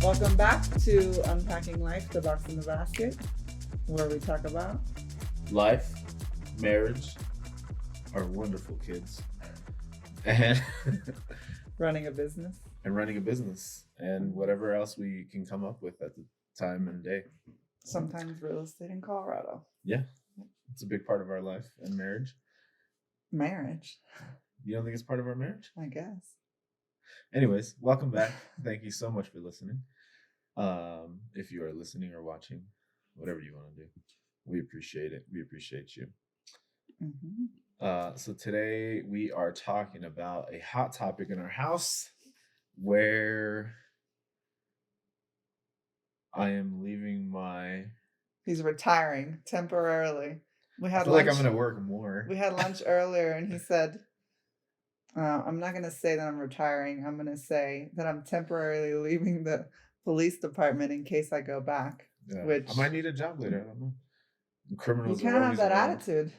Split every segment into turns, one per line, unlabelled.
Welcome back to Unpacking Life, the box in the basket, where we talk about
life, marriage, our wonderful kids, and
running a business.
And whatever else we can come up with at the time and day.
Sometimes real estate in Colorado.
Yeah, it's a big part of our life and marriage.
Marriage?
You don't think it's part of our marriage?
I guess.
Anyways, welcome back. Thank you so much for listening. If you are listening or watching, whatever you want to do, we appreciate it. We appreciate you.
Mm-hmm.
So today we are talking about a hot topic in our house where I am leaving
He's retiring temporarily.
I feel like I'm going to work more.
We had lunch earlier and he said, I'm not going to say that I'm retiring. I'm going to say that I'm temporarily leaving the police department in case I go back.
Yeah.
Which
I might need a job later. I don't know. Criminals.
You can't have that attitude.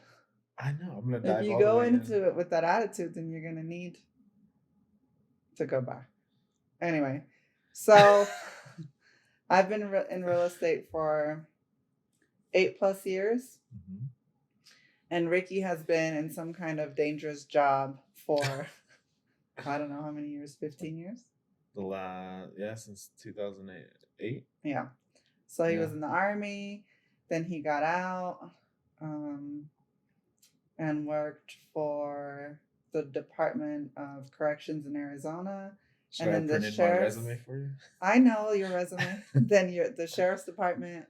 I know. I'm gonna dive.
If you go into it with that attitude, then you're gonna need to go back. Anyway, so I've been in real estate for 8+ years, and Ricky has been in some kind of job for I don't know how many years. 15 years.
Since 2008.
Yeah. So he was in the Army, then he got out, and worked for the Department of Corrections in Arizona.
Should I print my resume for you?
I know your resume. Then the Sheriff's Department,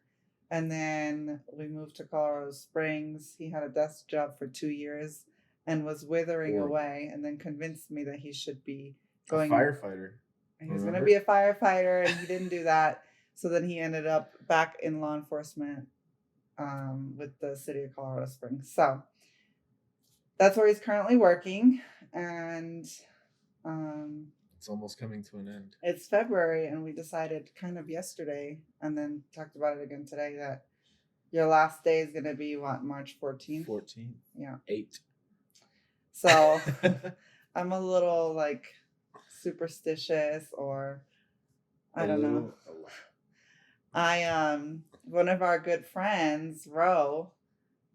and then we moved to Colorado Springs. He had a desk job for 2 years and was withering away, and then convinced me that he should be going
a firefighter.
He was going to be a firefighter, and he didn't do that. So then he ended up back in law enforcement with the city of Colorado Springs. So that's where he's currently working. And
it's almost coming to an end.
It's February, and we decided kind of yesterday, and then talked about it again today, that your last day is going to be, what, March 14th?
14th?
Yeah.
8.
So I'm a little, superstitious, or I don't know. One of our good friends, Ro,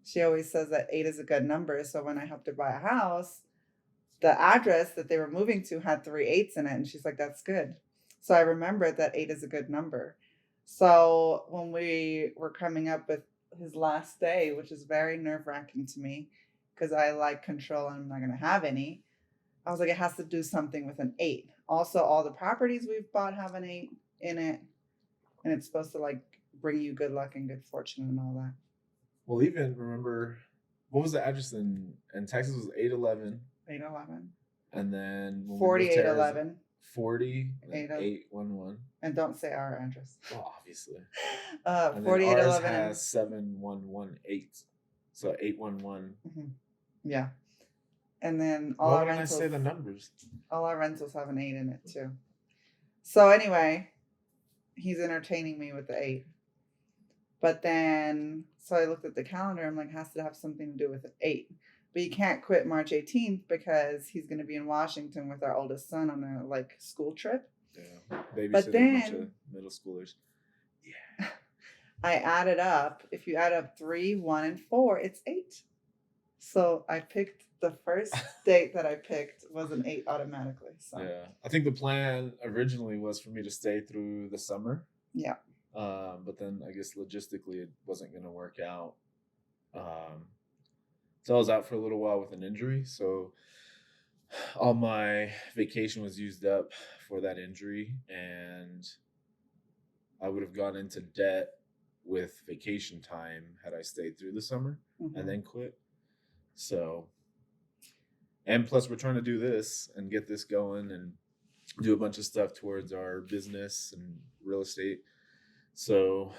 she always says that 8 is a good number. So when I helped her buy a house, the address that they were moving to had 3 8s in it. And she's like, that's good. So I remembered that 8 is a good number. So when we were coming up with his last day, which is very nerve-wracking to me because I like control and I'm not going to have any, I was like, it has to do something with an 8. Also, all the properties we've bought have an 8 in it. And it's supposed to bring you good luck and good fortune and all that.
Well, even remember, what was the address in Texas? Was 811.
811.
And then
4811.
40 811.
And don't say our address.
Well, obviously.
4811
ours has 7118. So 811.
Mm-hmm. Yeah. And then
all our rentals. Why didn't I say the numbers?
All our rentals have an 8 in it too. So anyway, he's entertaining me with the 8. But then, so I looked at the calendar. I'm like, it has to have something to do with an 8. But you can't quit March 18th because he's going to be in Washington with our oldest son on a school trip.
Yeah, babysitting a bunch of middle schoolers. Yeah.
I added up. If you add up 3, 1, and 4, it's 8. So I picked the first date that I picked was an 8 automatically. So.
Yeah, I think the plan originally was for me to stay through the summer.
Yeah.
But then I guess logistically it wasn't going to work out. So I was out for a little while with an injury. So all my vacation was used up for that injury, and I would have gone into debt with vacation time had I stayed through the summer and then quit. So, and plus we're trying to do this and get this going and do a bunch of stuff towards our business and real estate. So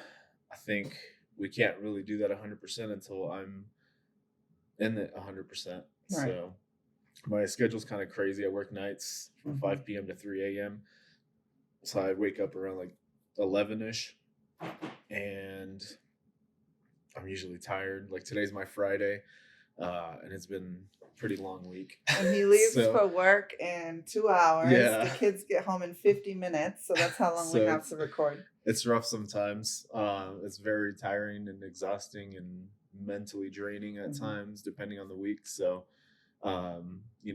I think we can't really do that 100% until I'm in it 100%. Right. So My schedule's kind of crazy. I work nights from
Mhm.
5 p.m. to 3 a.m. So I wake up around like 11ish, and I'm usually tired. Like today's my Friday, and it's been a pretty long week.
And he leaves
So
for work in 2 hours. The
yeah,
kids get home in 50 minutes, so that's how long we
so
have to record.
it's rough sometimes. It's very tiring and exhausting and mentally draining at
Mhm.
times, depending on the week. So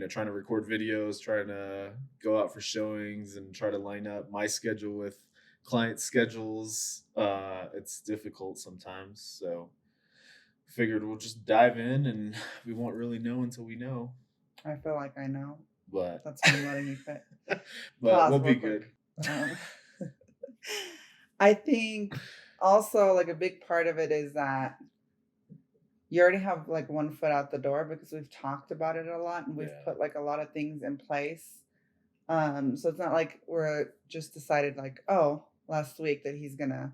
trying to record videos, trying to go out for showings and try to line up my schedule with client schedules. It's difficult sometimes. So figured we'll just dive in and we won't really know until we know.
I feel like I know.
But
That's why I'm letting you fit.
but
Pause
we'll
real
be
quick.
good.
Um, I think also like a big part of it is that you already have like one foot out the door because we've talked about it a lot and we've
Yeah.
put like a lot of things in place. So it's not like we're just decided like, oh, last week that he's gonna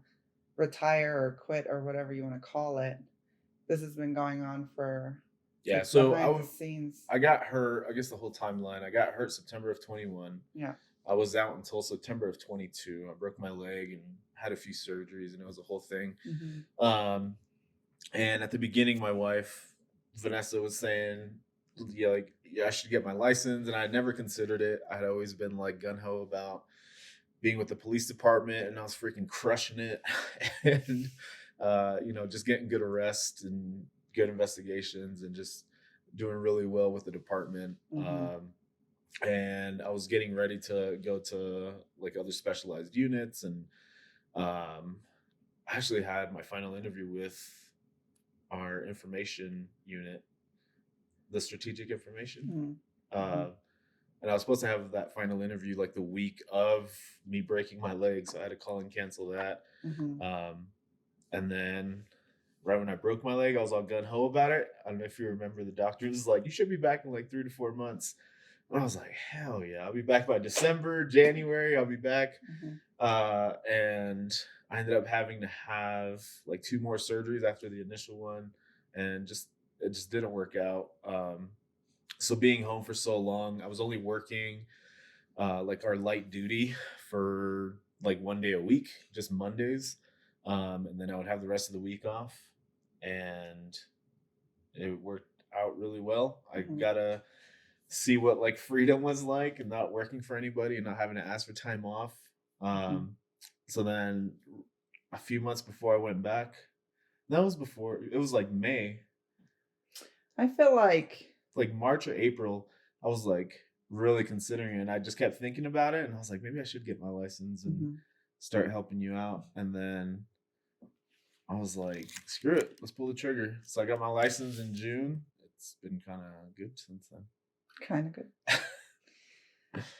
retire or quit or whatever you want to call it. This has been going on for
Yeah.
like
So
behind the scenes.
I got hurt, I guess the whole timeline. I got hurt September of 21.
Yeah.
I was out until September of 22. I broke my leg and had a few surgeries, and it was a whole thing.
Hmm.
Um, and at the beginning, my wife, Vanessa, was saying, yeah, like, yeah, I should get my license. And I had never considered it. I had always been like gun ho about being with the police department, and I was freaking crushing it. And, just getting good arrests and good investigations and just doing really well with the department.
Hmm.
And I was getting ready to go to like other specialized units, and I actually had my final interview with our information unit, the strategic information.
Hmm.
Uh, and I was supposed to have that final interview like the week of me breaking my leg, so I had to call and cancel that.
Hmm.
Um, and then right when I broke my leg, I was all gun ho about it. I don't know if you remember, the doctor was like, "You should be back in like 3 to 4 months." And I was like, "Hell yeah, I'll be back by December, January. I'll be back."
Hmm.
And I ended up having to have like two more surgeries after the initial one, and just it just didn't work out. So being home for so long, I was only working like our light duty for like one day a week, just Mondays, and then I would have the rest of the week off, and it worked out really well. I
Hmm.
gotta see what like freedom was like and not working for anybody and not having to ask for time off.
Hmm.
So then a few months before I went back, that was before, it was like May,
I feel
like March or April, I was like really considering it. And I just kept thinking about it, and I was like, maybe I should get my license and
mhm.
start helping you out. And then I was like, screw it, let's pull the trigger. So I got my license in June. It's been kind of good since then.
Kind of good.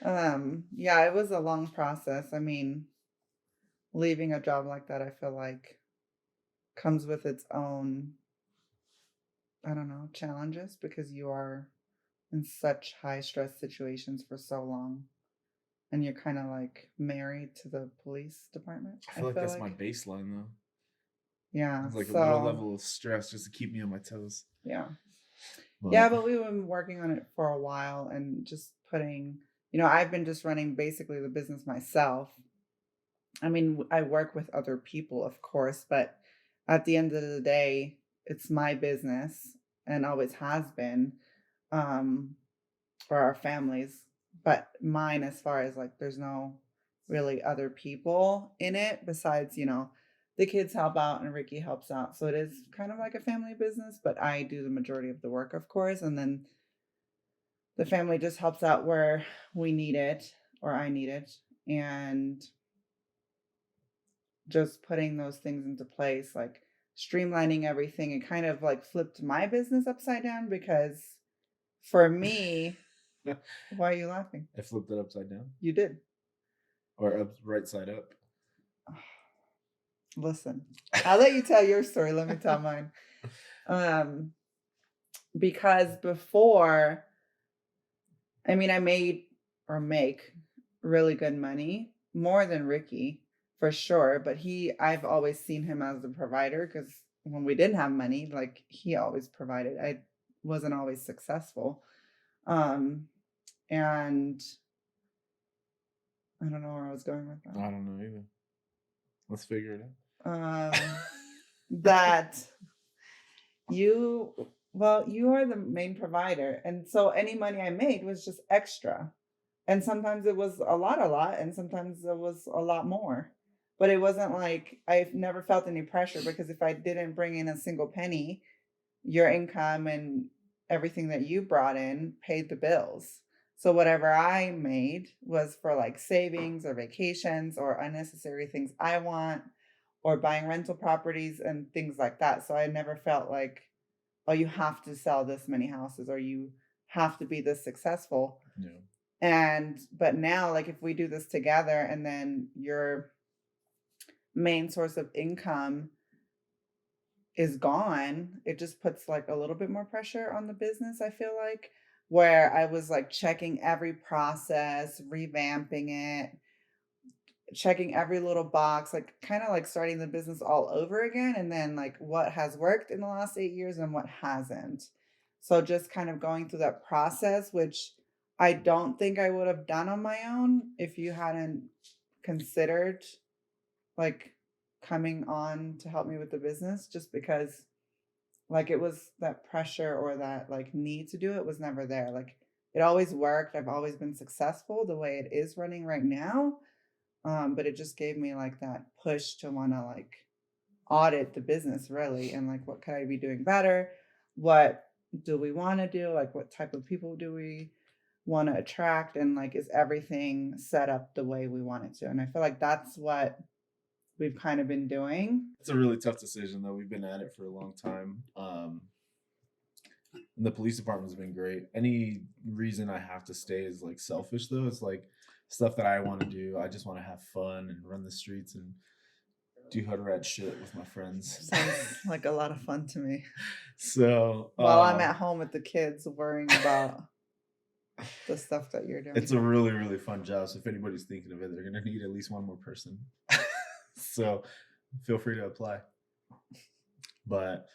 Yeah, it was a long process. I mean, leaving a job like that, I feel like comes with its own, I don't know, challenges because you are in such high stress situations for so long and you're kind of like married to the police department,
I
I
feel like
feel
that's my
like.
baseline though.
Yeah,
It's like a low
so
level of stress just to keep me on my toes.
yeah. Yeah,
But
but we've been working on it for a while and just putting, I've been just running basically the business myself. I mean, I work with other people, of course, but at the end of the day, it's my business and always has been, um, for our families. But mine, as far as like, there's no really other people in it besides, the kids help out and Ricky helps out. So it is kind of like a family business, but I do the majority of the work, of course. And then the family just helps out where we need it or I need it. And just putting those things into place, like streamlining everything, and kind of like flipped my business upside down because for me, why are you laughing?
I flipped it upside down,
You did.
or up right side up.
Listen, I'll let you tell your story. Let me tell mine. Um, because before, I mean, I made or make really good money, more than Ricky for sure. But I've always seen him as the provider because when we didn't have money, like he always provided. I wasn't always successful. Um, and I don't know where I was going with
I
that.
don't know either. Let's figure it
Um,
out.
that you are the main provider. And so any money I made was just extra. And sometimes it was a lot, and sometimes it was a lot more. But it wasn't like I've never felt any pressure because if I didn't bring in a single penny, your income and everything that you brought in paid the bills. So whatever I made was for like savings or vacations or unnecessary things I want or buying rental properties and things like that. So I never felt like, oh, you have to sell this many houses or you have to be this successful.
Yeah.
And but now, like if we do this together and then your main source of income is gone, it just puts like a little bit more pressure on the business, I feel like, where I was like checking every process, revamping it, checking every little box, like kind of like starting the business all over again. And then like what has worked in the last 8 years and what hasn't. So just kind of going through that process, which I don't think I would have done on my own if you hadn't considered like coming on to help me with the business, just because like it was that pressure or that like need to do it was never there. Like it always worked. I've always been successful the way it is running right now. But it just gave me like that push to want to like audit the business really and like what could I be doing better? What do we want to do? Like what type of people do we want to attract? And like is everything set up the way we want it to? And I feel like that's what we've kind of been doing.
It's a really tough decision, though. We've been at it for a long time. And the police department's been great. Any reason I have to stay is like selfish, though. It's like stuff that I want to do. I just want to have fun and run the streets and do hood rat shit with my friends.
Sounds like a lot of fun to me.
So
While I'm at home with the kids worrying about the stuff that you're doing.
It's a really, really fun job. So if anybody's thinking of it, they're gonna need at least one more person. So feel free to apply. But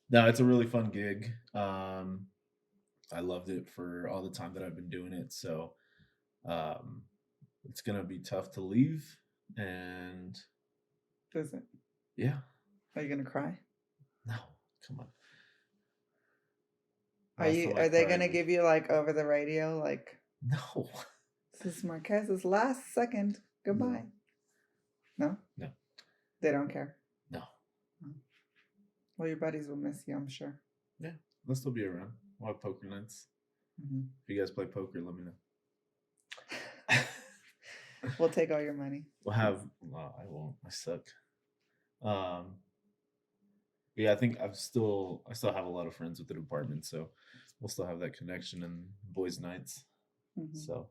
no, it's a really fun gig. I loved it for all the time that I've been doing it. So it's gonna be tough to leave. And
Is it?
yeah.
Are you gonna cry?
No, come on.
Are they gonna give you like over the radio like
no?
This is Marquez's last second. Goodbye. No?
No.
They don't care.
No.
Well, your buddies will miss you, I'm sure.
Yeah, they'll still be around. We'll have poker nights. Mm-hmm. If you guys play poker, let me know.
We'll take all your money.
We'll have. I won't. I suck. Yeah, I think I still have a lot of friends with the department, so we'll still have that connection and boys' nights. Mm-hmm. So,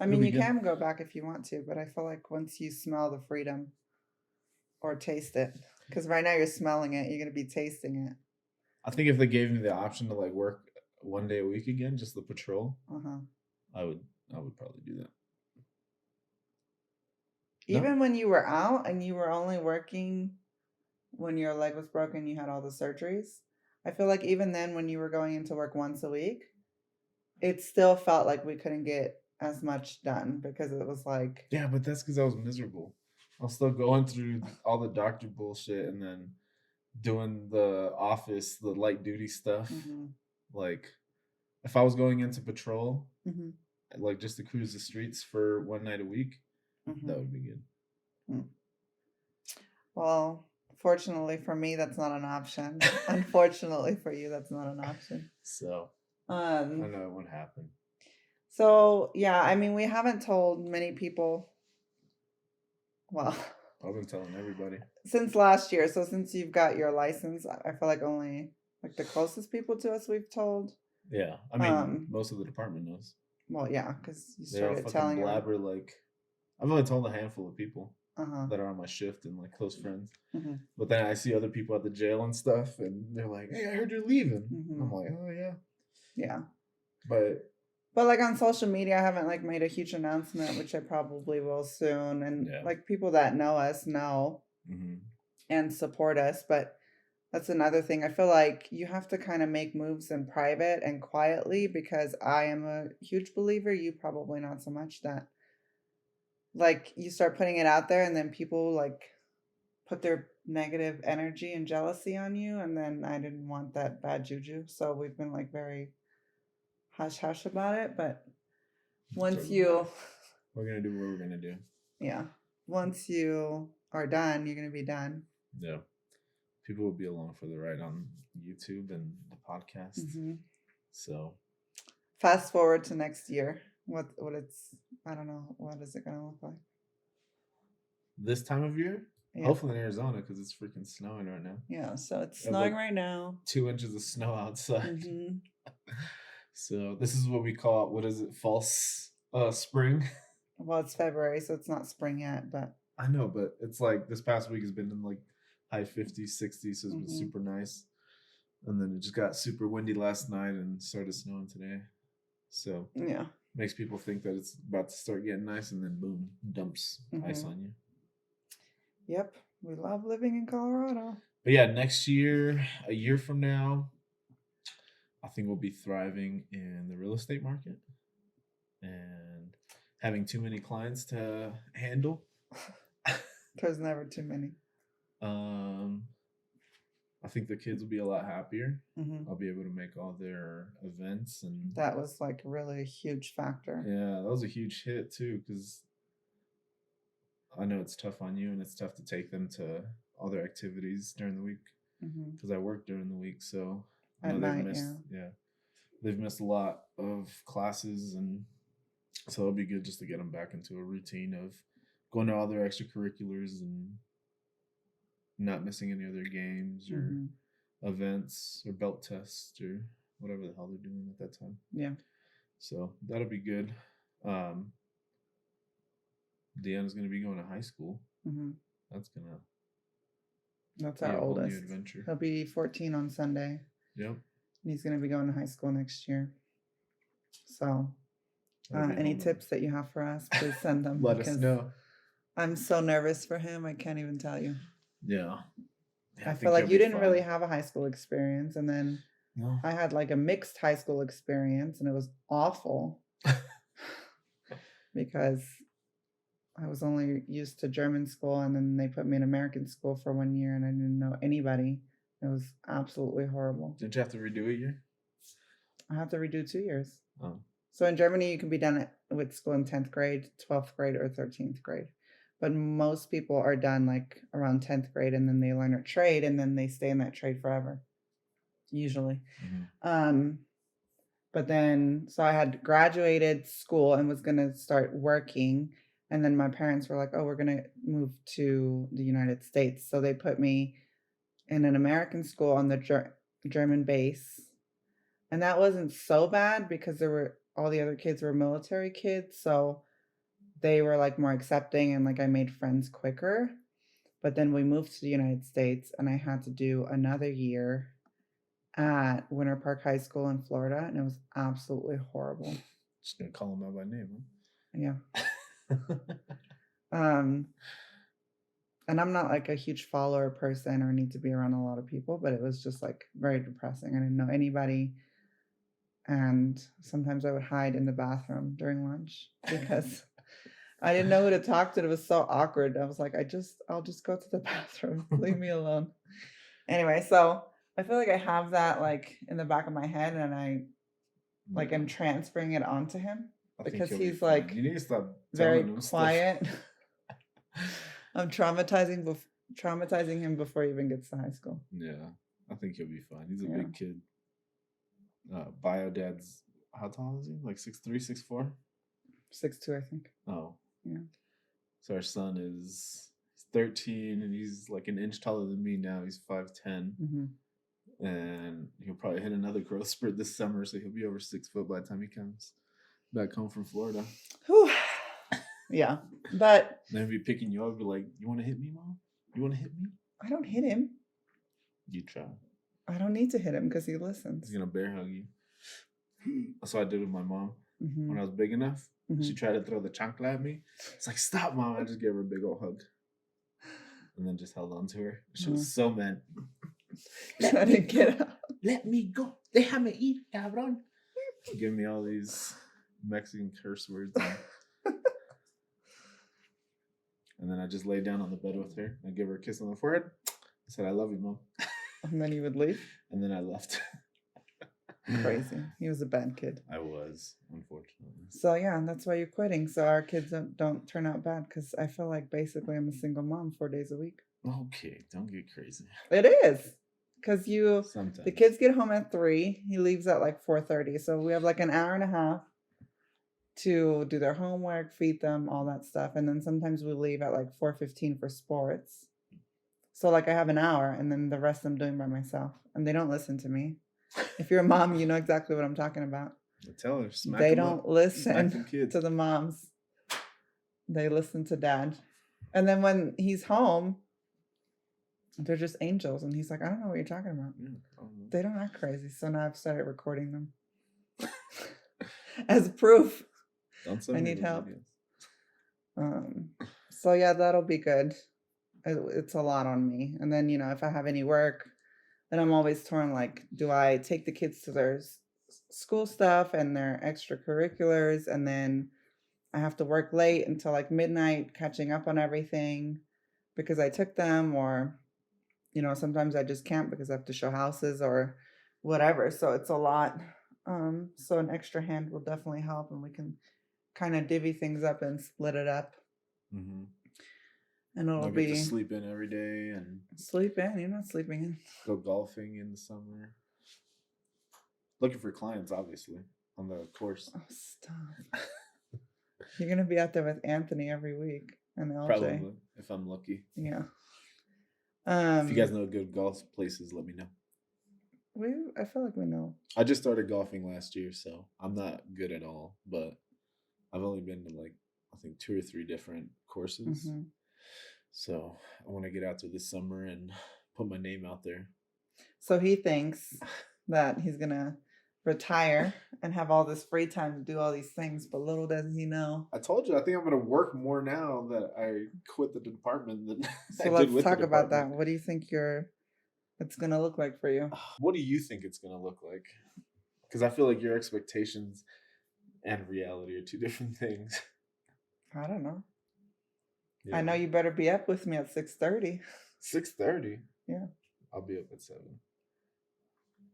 I mean, you can go back if you want to, but I feel like once you smell the freedom or taste it, because right now you're smelling it, you're gonna be tasting it.
I think if they gave me the option to like work one day a week again, just the patrol, I would probably do that.
Even when you were out and you were only working when your leg was broken, you had all the surgeries. I feel like even then, when you were going into work once a week, it still felt like we couldn't get as much done because it was like...
Yeah, but that's because I was miserable. I was still going through all the doctor bullshit and then doing the office, the light duty stuff. Mm-hmm. Like, if I was going into patrol, like just to cruise the streets for one night a week, that would be good.
Well, fortunately for me, that's not an option. Unfortunately for you, that's not an option.
So, I know it won't happen.
So, yeah, I mean, we haven't told many people. Well,
I've been telling everybody.
Since last year. So since you've got your license, I feel like only like the closest people to us we've told.
Yeah. I mean, most of the department knows.
Well, yeah, because you started
telling blabber them. Like, I've only told a handful of people that are on my shift and like close friends. Mm-hmm. But then I see other people at the jail and stuff, and they're like, "Hey, I heard you're leaving." Mm-hmm. I'm like, "Oh yeah." Yeah. But like on social media, I haven't like made a huge announcement, which I probably will soon. And like people that know us know and support us. But
That's another thing. I feel like you have to kind of make moves in private and quietly because I am a huge believer, you probably not so much, that like you start putting it out there and then people like put their negative energy and jealousy on you, and then I didn't want that bad juju. So we've been like very hush hush about it, but once you
We're gonna do what we're gonna do.
yeah, once you are done, you're going to be done.
Yeah. People will be along for the ride on YouTube and the podcast.
Mm-hmm.
So
Fast forward to next year. What it's I don't know, what is it going to look like?
this time of year,
Yeah.
hopefully in Arizona, because it's freaking snowing right now.
Yeah, so it's
We have,
snowing
like,
right now.
2 inches of snow outside.
Mm-hmm.
So this is what we call, what is it, false spring?
Well, it's February, so it's not spring yet, but
I know, but it's like this past week has been in like high 50s, 60s, so it's been
Mhm.
super nice. And then it just got super windy last night and started snowing today. So
yeah.
makes people think that it's about to start getting nice, and then boom, dumps ice
Mhm.
on you.
Yep. We love living in Colorado.
But yeah, next year, a year from now, I think we'll be thriving in the real estate market and having too many clients to handle.
There's never too many.
I think the kids will be a lot happier.
Mhm.
I'll be able to make all their events, and
That was like really a huge factor.
yeah, that was a huge hit too, because I know it's tough on you and it's tough to take them to all their activities during the week,
Mhm.
because I work during the week, so I
At
know they've
night,
missed they've missed a lot of classes, and so it'll be good just to get them back into a routine of going to all their extracurriculars and not missing any other games or
Mhm.
events or belt tests or whatever the hell they're doing at that time.
Yeah.
So that'll be good. Deanna's going to be going to high school.
Mhm.
That's going to
That's
be
our
a whole new
oldest.
adventure.
He'll be 14 on Sunday.
Yep.
And he's going to be going to high school next year. So,
That'll be
any
home.
tips that you have for us, please send them.
Let us know.
I'm so nervous for him. I can't even tell you.
Yeah.
I feel like you didn't really have a high school experience. And then
No.
I had like a mixed high school experience, and it was awful because I was only used to German school, and then they put me in American school for 1 year, and I didn't know anybody. It was absolutely horrible.
Did you have to redo a year?
I have to redo 2 years.
Oh.
So in Germany, you can be done with school in 10th grade, 12th grade, or 13th grade. But most people are done like around 10th grade, and then they learn a trade, and then they stay in that trade forever, usually.
Mm-hmm.
But then, so I had graduated school and was going to start working. And then my parents were like, oh, we're going to move to the United States. So they put me in an American school on the German base. And that wasn't so bad because all the other kids were military kids. So they were like more accepting, and like I made friends quicker. But then we moved to the United States, and I had to do another year at Winter Park High School in Florida, and it was absolutely horrible.
Just gonna call them out by name,
huh? Yeah. And I'm not like a huge follower person or need to be around a lot of people, but it was just like very depressing. I didn't know anybody. And sometimes I would hide in the bathroom during lunch because I didn't know who to talk to. It was so awkward. I was like, I'll just go to the bathroom. Leave me alone. Anyway, so I feel like I have that like in the back of my head, and I like am transferring it onto him because he's like
you need to stop
very quiet. I'm traumatizing him before he even gets to high school.
Yeah, I think he'll be fine. He's a big kid. Bio dad's, how tall is he? Like 6'3", 6'4"?
6'2", I think.
Oh.
Yeah.
So our son is 13, and he's like an inch taller than me now. He's 5'10". Mm-hmm. And he'll probably hit another growth spurt this summer, so he'll be over 6 foot by the time he comes back home from Florida.
Whew. Yeah, but
then he'll be picking you up, be like, "You want to hit me, Mom? You want to hit me?"
I don't hit him.
You try.
I don't need to hit him because he listens.
He's gonna bear hug you. That's what I did with my mom when I was big enough. Mm-hmm. She tried to throw the chancla at me. It's like, "Stop, Mom!" I just gave her a big old hug, and then just held on to her. She was so mad.
Trying to get up.
Let me go. Déjame ir, cabrón. Give me all these Mexican curse words. And then I just lay down on the bed with her. I give her a kiss on the forehead. I said, I love you, Mom.
And then you would leave?
And then I left.
Crazy. He was a bad kid.
I was, unfortunately.
So yeah, that's why you're quitting. So our kids don't turn out bad, because I feel like basically I'm a single mom 4 days a week.
Okay, don't get crazy.
It is. Because
Sometimes
the kids get home at 3. He leaves at like 4:30. So we have like an hour and a half to do their homework, feed them, all that stuff. And then sometimes we leave at like 4:15 for sports. So like I have an hour, and then the rest I'm doing by myself. And they don't listen to me. If you're a mom, you know exactly what I'm talking about.
Tell her, smack
They
them
don't
up.
listen
Smack the kids.
to the moms. They listen to dad. And then when he's home, they're just angels. And he's like, I don't know what you're talking about.
Yeah,
They don't act crazy. So now I've started recording them as proof.
Don't send
I
me
need
those
help.
videos.
So yeah, that'll be good. It's a lot on me. And then, if I have any work, then I'm always torn, like, do I take the kids to their school stuff and their extracurriculars, and then I have to work late until like midnight catching up on everything because I took them, or sometimes I just can't because I have to show houses or whatever. So it's a lot. So an extra hand will definitely help, and we can kind of divvy things up and split it up.
Mm-hmm.
And it'll
I'll
be
get to sleep in every day and
sleep in. You're not sleeping in.
go golfing in the summer. Looking for clients, obviously, on the course.
Oh, stop. You're gonna be out there with Anthony every week and LJ.
Probably, if I'm lucky.
Yeah.
If you guys know good golf places, let me know.
I feel like we know.
I just started golfing last year, so I'm not good at all. But I've only been to I think 2 or 3 different courses.
Mm-hmm.
So I want to get out there this summer and put my name out there.
So he thinks that he's gonna retire and have all this free time to do all these things, but little does he know.
I told you, I think I'm going to work more now that I quit the department than
so let's talk about that. What do you think it's going to look like for you?
What do you think it's going to look like? Because I feel like your expectations and reality are 2 different things.
I don't know.
Yeah.
I know you better be up with me at 6:30.
6:30?
Yeah.
I'll be up at 7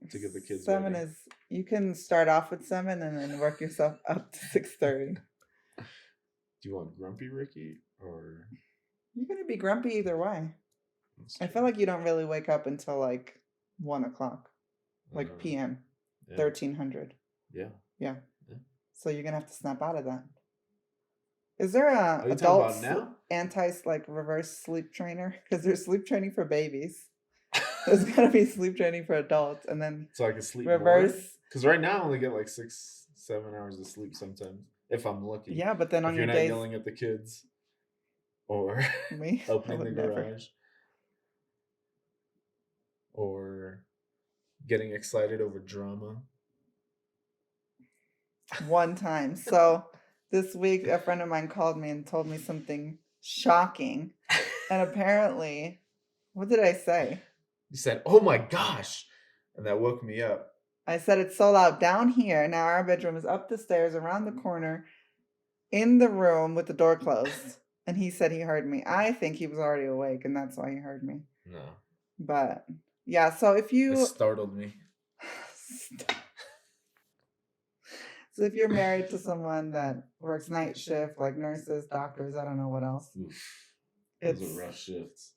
to get the kids
7
ready.
you can start off with 7 and then work yourself up to 6:30.
Do you want grumpy Ricky, or
you're gonna be grumpy either way? I feel like you don't really wake up until like 1 o'clock, like PM, 1300. Yeah. So you're gonna have to snap out of that. Is there a adult reverse sleep trainer? Because there's sleep training for babies. There's gotta be sleep training for adults, and then
so I can sleep
reverse.
Because right now I only get like 6-7 hours of sleep sometimes, if I'm lucky.
Yeah, but then on
your
days,
you're not yelling at the kids, or
me
opening the garage, or getting excited over drama.
One time, so this week a friend of mine called me and told me something shocking, and apparently, what did I say?
You said, "Oh my gosh," and that woke me up.
I said, it's so loud down here. Now our bedroom is up the stairs, around the corner, in the room with the door closed. And he said he heard me. I think he was already awake, and that's why he heard me.
No.
But yeah, so if you...
It startled me.
So if you're married to someone that works night shift, like nurses, doctors, I don't know what else.
Oof.
Those
are rough shifts.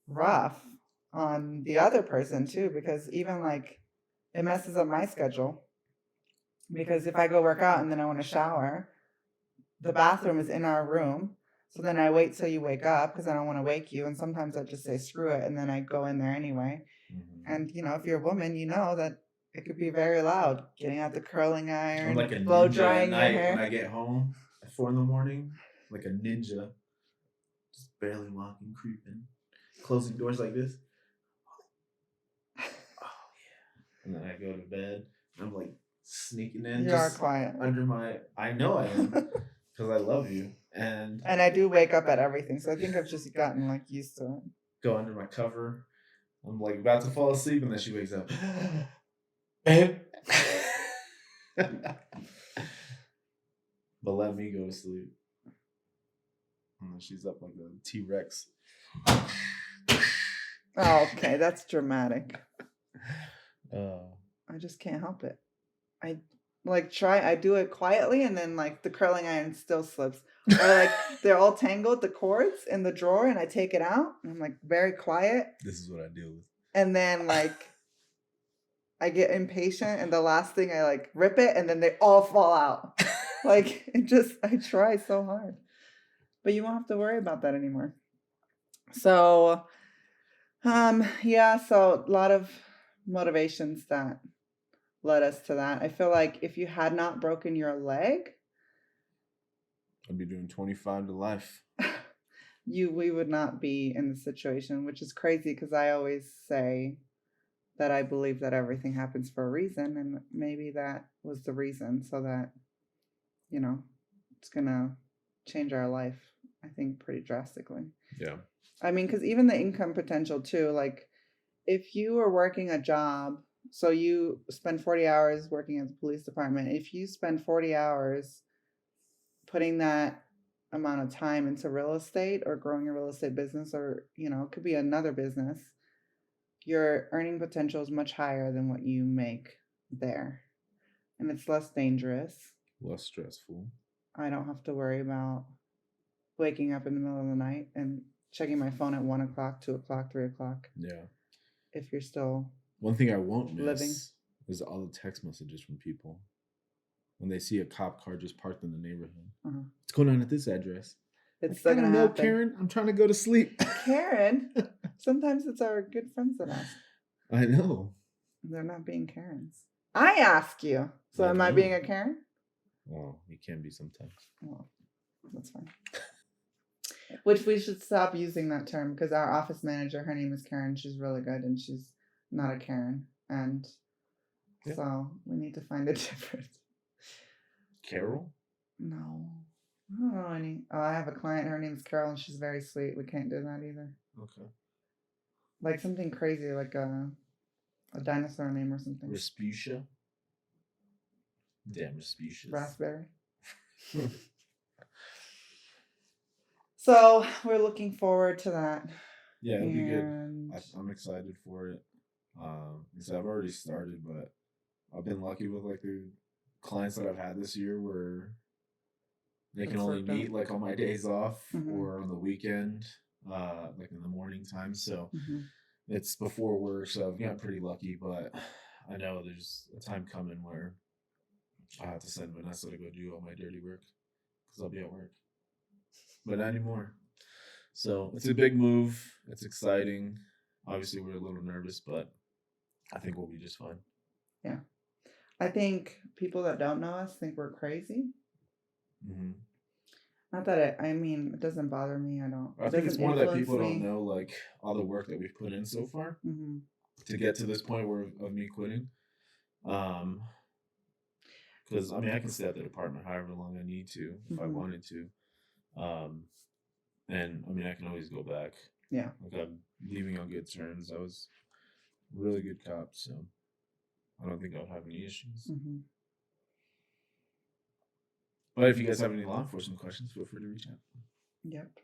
Rough on the other person too, because even like it messes up my schedule. Because if I go work out and then I want to shower, the bathroom is in our room. So then I wait till you wake up because I don't want to wake you. And sometimes I just say, screw it. And then I go in there anyway. Mm-hmm. And, if you're a woman, you know that it could be very loud. Getting out the curling iron,
I'm like a
blow
ninja
drying
at night
your hair.
when I get home at 4 a.m, like a ninja. Just barely walking, creeping, closing doors like this. Oh, yeah. And then I go to bed. And I'm like sneaking in.
You are quiet.
I know I am. Because I love you. And
I do wake up at everything. So I think I've just gotten like used to it.
Go under my cover. I'm like about to fall asleep, and then she wakes up. Babe. But let me go to sleep. And then she's up like a T-Rex.
Oh, okay, that's dramatic.
Uh,
I just can't help it. I I do it quietly, and then like the curling iron still slips. Or like they're all tangled, the cords in the drawer, and I take it out, and I'm like very quiet.
this is what I deal with.
And then like I get impatient, and the last thing I like rip it, and then they all fall out. Like I try so hard. But you won't have to worry about that anymore. So yeah, so a lot of motivations that led us to that. I feel like if you had not broken your leg,
I'd be doing 25 to life.
we would not be in the situation, which is crazy because I always say that I believe that everything happens for a reason, and maybe that was the reason, so that it's gonna change our life, I think, pretty drastically.
Yeah.
I mean, because even the income potential too, like if you were working a job, so you spend 40 hours working at the police department, if you spend 40 hours putting that amount of time into real estate or growing a real estate business, or it could be another business, your earning potential is much higher than what you make there, and it's less dangerous.
Less stressful.
I don't have to worry about waking up in the middle of the night and checking my phone at 1 o'clock, 2 o'clock, 3 o'clock.
Yeah.
If you're still
One thing I won't miss
living
is all the text messages from people when they see a cop car just parked in the neighborhood. What's going on at this address?
It's
like,
still
I don't know,
happen.
Karen. I'm trying to go to sleep.
Karen? Sometimes it's our good friends that ask.
I know.
They're not being Karens. I ask you. So am I being a Karen?
Well, you can be sometimes.
Well, that's fine. Which we should stop using that term, because our office manager, her name is Karen. She's really good, and she's not a Karen. And so we need to find a difference.
Carol?
No. I don't know any. Oh, I have a client. Her name's Carol, and she's very sweet. We can't do that either.
Okay.
Like something crazy, like a dinosaur name or something.
Respucia? Damn, Respucias.
Raspberry. So we're looking forward to that.
Yeah, it'll be good. I'm excited for it. Because I've already started, but I've been lucky with like the clients that I've had this year where they can only meet like on my days off or on the weekend, like in the morning time. So it's before work, so I've got pretty lucky. But I know there's a time coming where I have to send Vanessa to go do all my dirty work because I'll be at work. But not anymore. So it's a big move. It's exciting. Obviously, we're a little nervous, but I think we'll be just fine.
Yeah. I think people that don't know us think we're crazy. Not that it doesn't bother me.
I think it's more that people don't know like all the work that we've put in so far to get to this point of me quitting. Because I can stay at the department however long I need to if I wanted to. And I can always go back. Yeah. Like I'm leaving on good terms. I was a really good cop, so I don't think I'll have any issues. But if you guys have any law enforcement questions, feel free to reach out. Yep.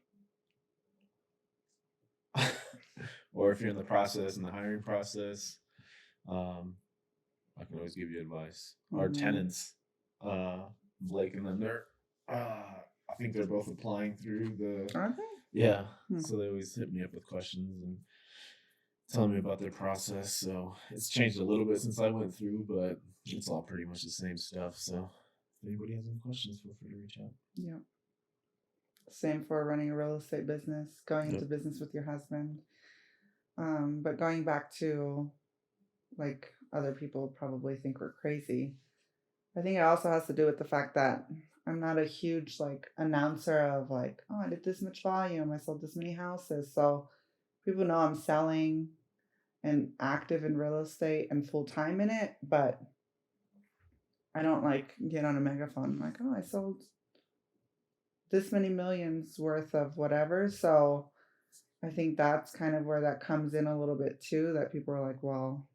Or if you're in the hiring process, I can always give you advice. Our tenants, Blake and them, I think they're both applying through the. Are they? Yeah. So they always hit me up with questions and telling me about their process. So it's changed a little bit since I went through, but it's all pretty much the same stuff. So if anybody has any questions, feel free to reach out. Yeah. Same for running a real estate business, going into business with your husband. But going back to like other people probably think we're crazy. I think it also has to do with the fact that I'm not a huge like announcer of like, oh, I did this much volume, I sold this many houses. So people know I'm selling and active in real estate and full time in it, but I don't like get on a megaphone like, oh, I sold this many millions worth of whatever. So
I think that's kind of where that comes in a little bit too, that people are like, well,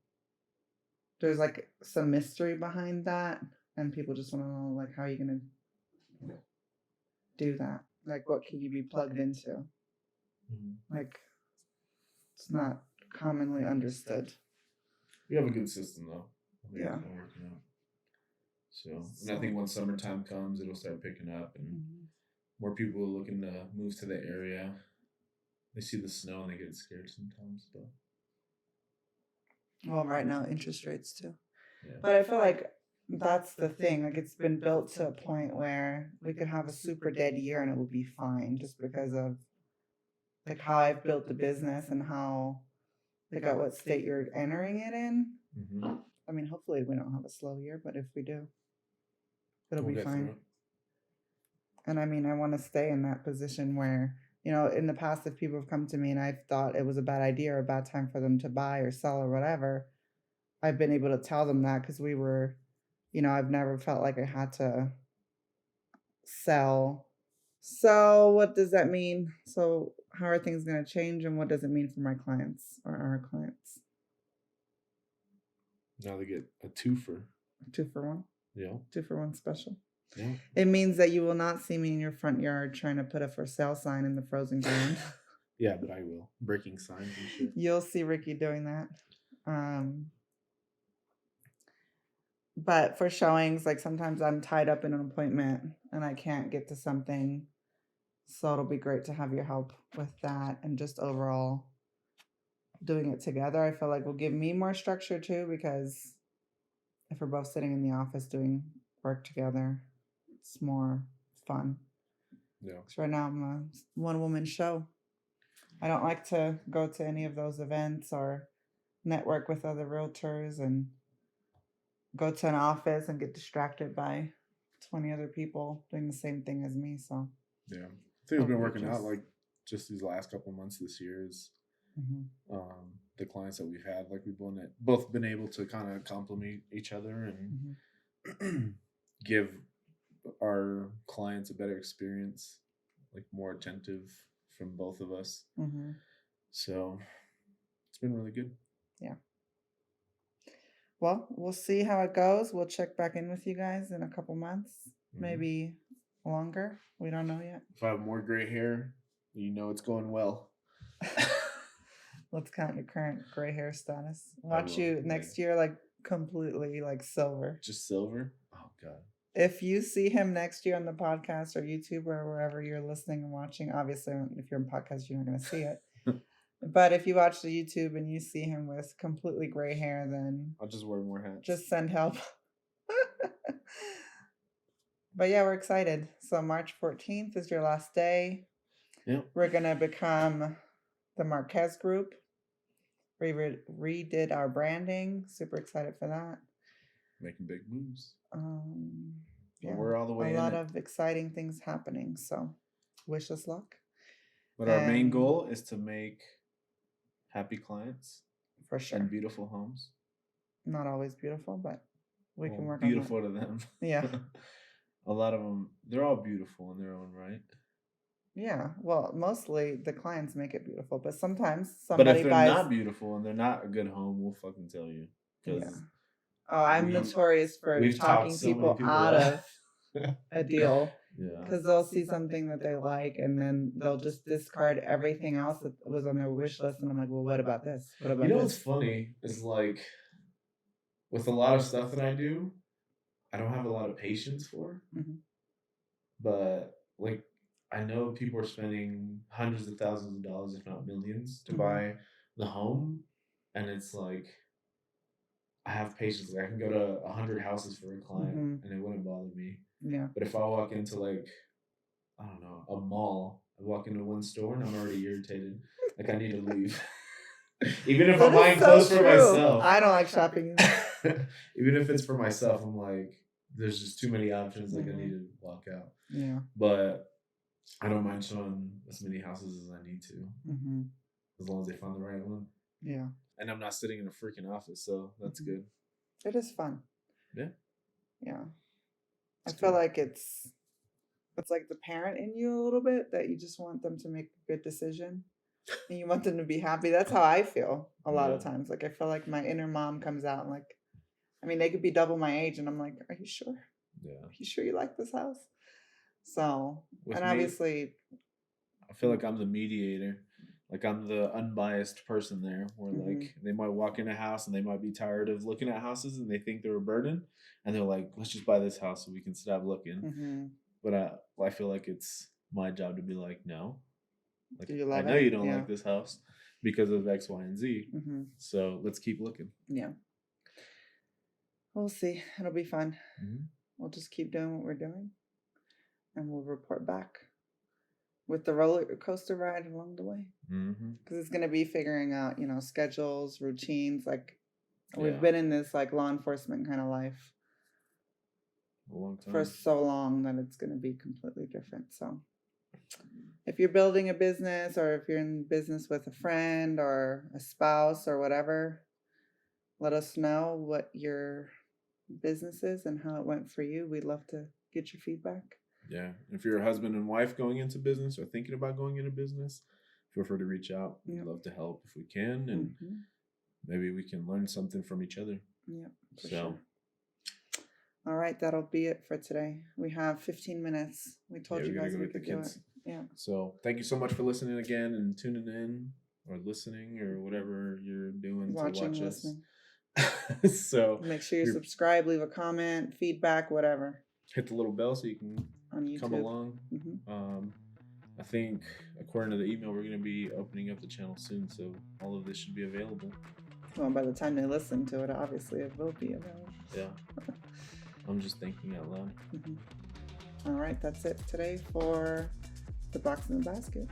there's like some mystery behind that, and people just want to know, like, how are you going to do that? Like, what can you be plugged into? Like, it's not commonly understood.
We have a good system though.
Yeah.
Working out. So, and I think once summertime comes, it'll start picking up, and more people are looking to move to the area. They see the snow and they get scared sometimes, but
well, right now interest rates too.
yeah.
But I feel like that's the thing. Like, it's been built to a point where we could have a super dead year and it would be fine, just because of like how I've built the business and how, like, at what state you're entering it in. I mean, hopefully we don't have a slow year, but if we do, it'll be fine. And I mean, I want to stay in that position where, you know, in the past, if people have come to me and I've thought it was a bad idea or a bad time for them to buy or sell or whatever, I've been able to tell them that, because we were, you know, I've never felt like I had to sell. So what does that mean? So how are things going to change, and what does it mean for my clients or our clients?
Now they get a 2-for.
2-for-1?
Yeah.
2-for-1 special.
Yeah.
It means that you will not see me in your front yard trying to put a for sale sign in the frozen ground.
Yeah, but I will. Breaking signs and shit.
You'll see Ricky doing that. But for showings, like, sometimes I'm tied up in an appointment and I can't get to something. So it'll be great to have your help with that, and just overall doing it together. I feel like will give me more structure too, because if we're both sitting in the office doing work together, it's more fun.
Yeah.
Because right now I'm a one-woman show. I don't like to go to any of those events or network with other realtors and go to an office and get distracted by 20 other people doing the same thing as me. So
yeah, I think it's been working out, like, just these last couple of months this year is the clients that we've had, like, we've both been able to kind of complement each other and give our clients a better experience, like more attentive from both of us. So it's been really good.
Yeah. Well, we'll see how it goes. We'll check back in with you guys in a couple months, maybe longer. We don't know yet.
If I have more gray hair, you know it's going well.
Let's count your current gray hair status. Watch you next year, like, completely like silver.
Just silver? Oh God.
If you see him next year on the podcast or YouTube or wherever you're listening and watching, obviously if you're in podcast, you're not going to see it. But if you watch the YouTube and you see him with completely gray hair, then
I'll just wear more hats.
Just send help. But yeah, we're excited. So March 14th is your last day.
Yep.
We're going to become the Marquez Group. We redid our branding. Super excited for that.
Making big moves.
Yeah,
we're all the way
a lot of exciting things happening. So wish us luck.
But our main goal is to make happy clients.
For sure.
And beautiful homes.
Not always beautiful, but we can work
beautiful
on that.
To them.
Yeah.
A lot of them, they're all beautiful in their own right.
Yeah, well, mostly the clients make it beautiful, but sometimes somebody
But if they're not beautiful and they're not a good home, we'll fucking tell you.
Yeah. Oh, I'm notorious for talking people out of a deal.
Yeah.
Because they'll see something that they like and then they'll just discard everything else that was on their wish list, and I'm like, well, what about this? What about
what's funny is, like, with a lot of stuff that I do, I don't have a lot of patience for. But, like, I know people are spending hundreds of thousands of dollars, if not millions, to buy the home. And it's like, I have patience. Like, I can go to 100 houses for a client and it wouldn't bother me.
Yeah.
But if I walk into, like, I don't know, a mall, I walk into one store and I'm already irritated. Like, I need to leave. Even if I'm buying clothes for myself.
I don't like shopping.
Even if it's for myself, I'm like, there's just too many options. Like, I need to walk out.
Yeah.
But I don't mind showing as many houses as I need to. As long as they find the right one.
Yeah.
And I'm not sitting in a freaking office, so that's good.
It is fun.
Yeah.
Yeah. I feel like it's like the parent in you a little bit, that you just want them to make a good decision. and you want them to be happy. That's how I feel a lot
Yeah.
of times. Like I feel like my inner mom comes out and like, I mean, they could be double my age, and I'm like, are you sure?
Yeah.
Are you sure you like this house? So,
With
and
me,
obviously,
I feel like I'm the mediator. Like I'm the unbiased person there, where
mm-hmm,
like they might walk in a house and they might be tired of looking at houses and they think they're a burden, and they're like, "Let's just buy this house so we can stop looking."
mm-hmm.
But I feel like it's my job to be like, "No,
Do
like
you
I
love
know
it?
you don't
Yeah.
like this house because of X, Y, and Z.
Mm-hmm.
So let's keep looking."
Yeah. We'll see. It'll be fun.
Hmm.
We'll just keep doing what we're doing, and we'll report back with the roller coaster ride along the way.
Hmm.
Because it's going to be figuring out, schedules, routines. Like we've
Yeah,
been in this like law enforcement kind of life
a long
for
time.
so long that it's going to be completely different. So if you're building a business, or if you're in business with a friend or a spouse or whatever, let us know what your business is and how it went for you. We'd love to get your feedback.
Yeah, if you're a husband and wife going into business or thinking about going into business, feel free to reach out. We'd
Yep.
love to help if we can, and
Mm-hmm.
maybe we can learn something from each other.
Yep, for
So,
sure. All right, that'll be it for today. We have 15 minutes. We
yeah,
told
we
you
gotta
guys
go
we
get the
could do it.
kids.
Yeah.
So, thank you so much for listening again and tuning in or listening or whatever you're doing to
Watching,
watch us.
listening.
So,
Make sure you
we
subscribe, leave a comment, feedback, whatever
hit the little bell so you can
on YouTube.
come along.
Mm-hmm.
I think, according to the email, we're going to be opening up the channel soon, so all of this should be available.
Well, by the time they listen to it, obviously it will be available.
Yeah. I'm just thinking out loud.
Mm-hmm. All right, that's it today for the box in the basket.